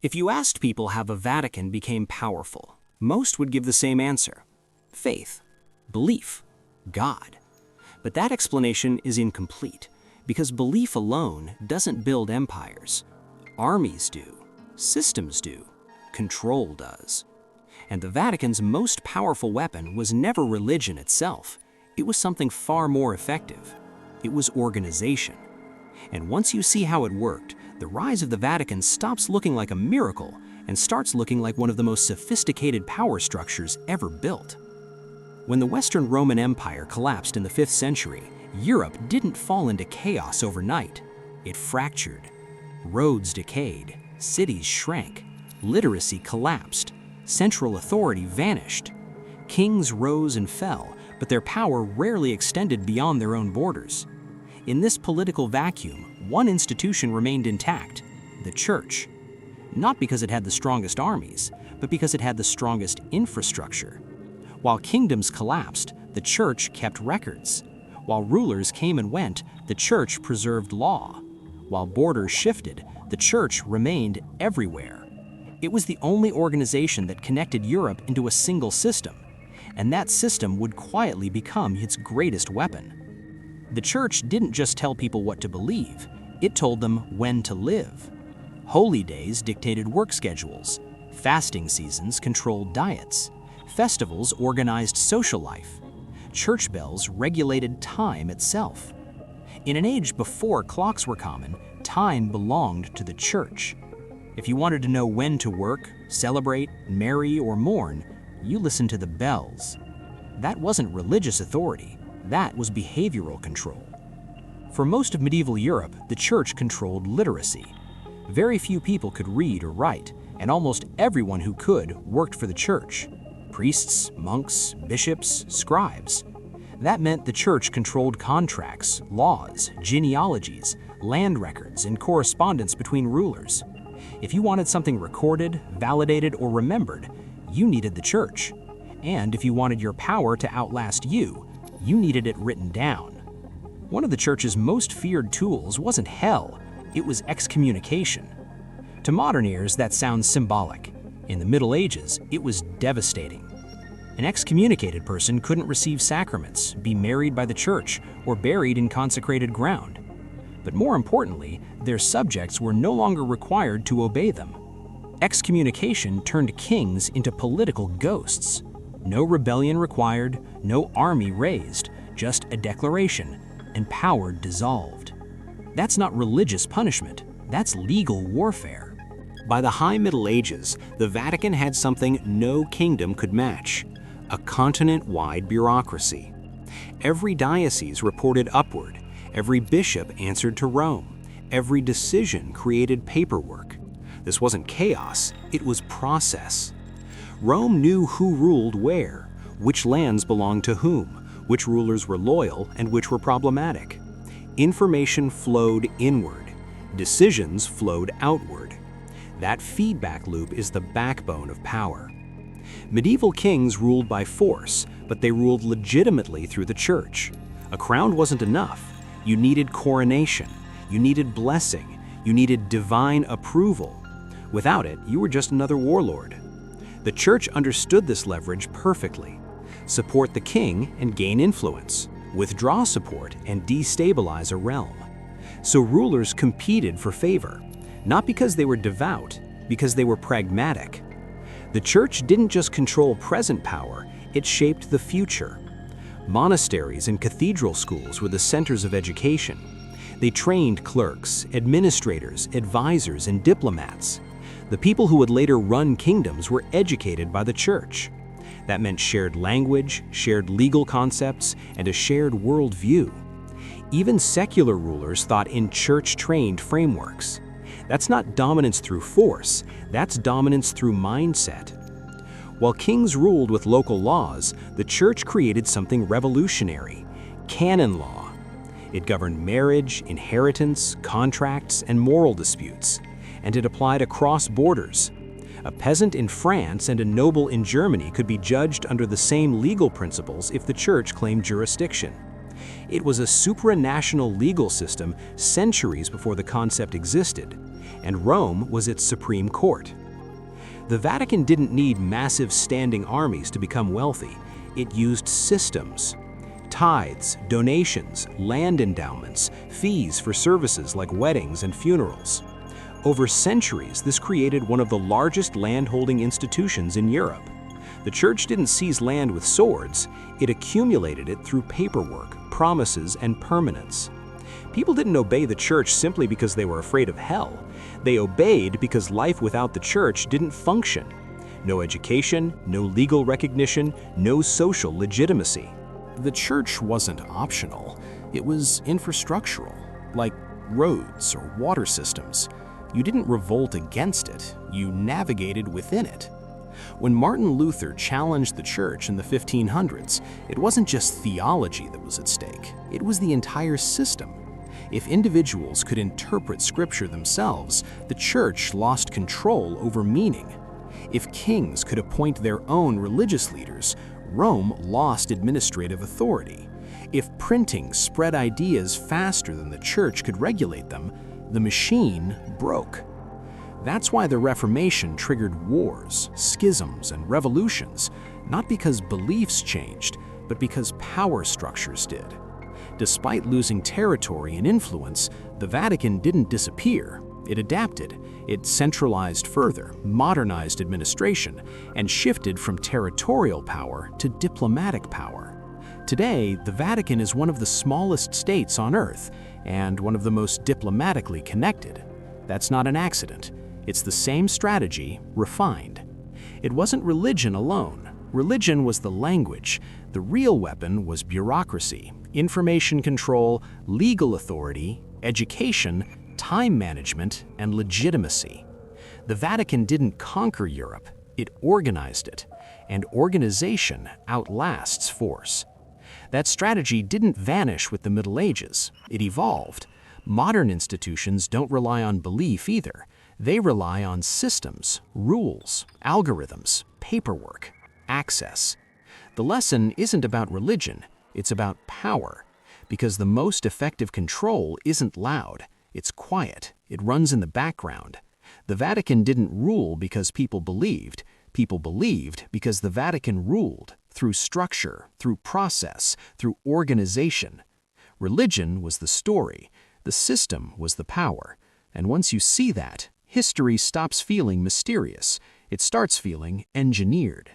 If you asked people how the Vatican became powerful, most would give the same answer: faith, belief, God. But that explanation is incomplete, because belief alone doesn't build empires. Armies do, systems do, control does. And the Vatican's most powerful weapon was never religion itself. It was something far more effective. It was organization. And once you see how it worked, the rise of the Vatican stops looking like a miracle and starts looking like one of the most sophisticated power structures ever built. When the Western Roman Empire collapsed in the 5th century, Europe didn't fall into chaos overnight. It fractured. Roads decayed, cities shrank, literacy collapsed, central authority vanished. Kings rose and fell, but their power rarely extended beyond their own borders. In this political vacuum, one institution remained intact: the Church. Not because it had the strongest armies, but because it had the strongest infrastructure. While kingdoms collapsed, the Church kept records. While rulers came and went, the Church preserved law. While borders shifted, the Church remained everywhere. It was the only organization that connected Europe into a single system, and that system would quietly become its greatest weapon. The Church didn't just tell people what to believe, it told them when to live. Holy days dictated work schedules, fasting seasons controlled diets, festivals organized social life, church bells regulated time itself. In an age before clocks were common, time belonged to the Church. If you wanted to know when to work, celebrate, marry, or mourn, you listened to the bells. That wasn't religious authority. That was behavioral control. For most of medieval Europe, the Church controlled literacy. Very few people could read or write, and almost everyone who could worked for the Church. Priests, monks, bishops, scribes. That meant the Church controlled contracts, laws, genealogies, land records, and correspondence between rulers. If you wanted something recorded, validated, or remembered, you needed the Church. And if you wanted your power to outlast you needed it written down. One of the Church's most feared tools wasn't hell, it was excommunication. To modern ears, that sounds symbolic. In the Middle Ages, it was devastating. An excommunicated person couldn't receive sacraments, be married by the Church, or buried in consecrated ground. But more importantly, their subjects were no longer required to obey them. Excommunication turned kings into political ghosts. No rebellion required, no army raised, just a declaration, and power dissolved. That's not religious punishment, that's legal warfare. By the High Middle Ages, the Vatican had something no kingdom could match: a continent-wide bureaucracy. Every diocese reported upward, every bishop answered to Rome, every decision created paperwork. This wasn't chaos, it was process. Rome knew who ruled where, which lands belonged to whom, which rulers were loyal and which were problematic. Information flowed inward, decisions flowed outward. That feedback loop is the backbone of power. Medieval kings ruled by force, but they ruled legitimately through the Church. A crown wasn't enough. You needed coronation, you needed blessing, you needed divine approval. Without it, you were just another warlord. The Church understood this leverage perfectly. Support the king and gain influence. Withdraw support and destabilize a realm. So rulers competed for favor, not because they were devout, because they were pragmatic. The Church didn't just control present power, it shaped the future. Monasteries and cathedral schools were the centers of education. They trained clerks, administrators, advisors, and diplomats. The people who would later run kingdoms were educated by the Church. That meant shared language, shared legal concepts, and a shared worldview. Even secular rulers thought in Church-trained frameworks. That's not dominance through force, that's dominance through mindset. While kings ruled with local laws, the Church created something revolutionary: canon law. It governed marriage, inheritance, contracts, and moral disputes. And it applied across borders. A peasant in France and a noble in Germany could be judged under the same legal principles if the Church claimed jurisdiction. It was a supranational legal system centuries before the concept existed, and Rome was its supreme court. The Vatican didn't need massive standing armies to become wealthy. It used systems. Tithes, donations, land endowments, fees for services like weddings and funerals. Over centuries, this created one of the largest landholding institutions in Europe. The church didn't seize land with swords, it accumulated it through paperwork, promises, and permanence. People didn't obey the church simply because they were afraid of hell. They obeyed because life without the church didn't function. No education, no legal recognition, no social legitimacy. The church wasn't optional, it was infrastructural, like roads or water systems. You didn't revolt against it, you navigated within it. When Martin Luther challenged the church in the 1500s, it wasn't just theology that was at stake, it was the entire system. If individuals could interpret scripture themselves, the church lost control over meaning. If kings could appoint their own religious leaders, Rome lost administrative authority. If printing spread ideas faster than the church could regulate them, the machine broke. That's why the Reformation triggered wars, schisms, and revolutions, not because beliefs changed, but because power structures did. Despite losing territory and influence, the Vatican didn't disappear. It adapted. It centralized further, modernized administration, and shifted from territorial power to diplomatic power. Today, the Vatican is one of the smallest states on Earth and one of the most diplomatically connected. That's not an accident. It's the same strategy, refined. It wasn't religion alone. Religion was the language. The real weapon was bureaucracy, information control, legal authority, education, time management, and legitimacy. The Vatican didn't conquer Europe, it organized it, and organization outlasts force. That strategy didn't vanish with the Middle Ages, it evolved. Modern institutions don't rely on belief either. They rely on systems, rules, algorithms, paperwork, access. The lesson isn't about religion, it's about power, because the most effective control isn't loud, it's quiet, it runs in the background. The Vatican didn't rule because people believed because the Vatican ruled, through structure, through process, through organization. Religion was the story, the system was the power, and once you see that, history stops feeling mysterious, it starts feeling engineered.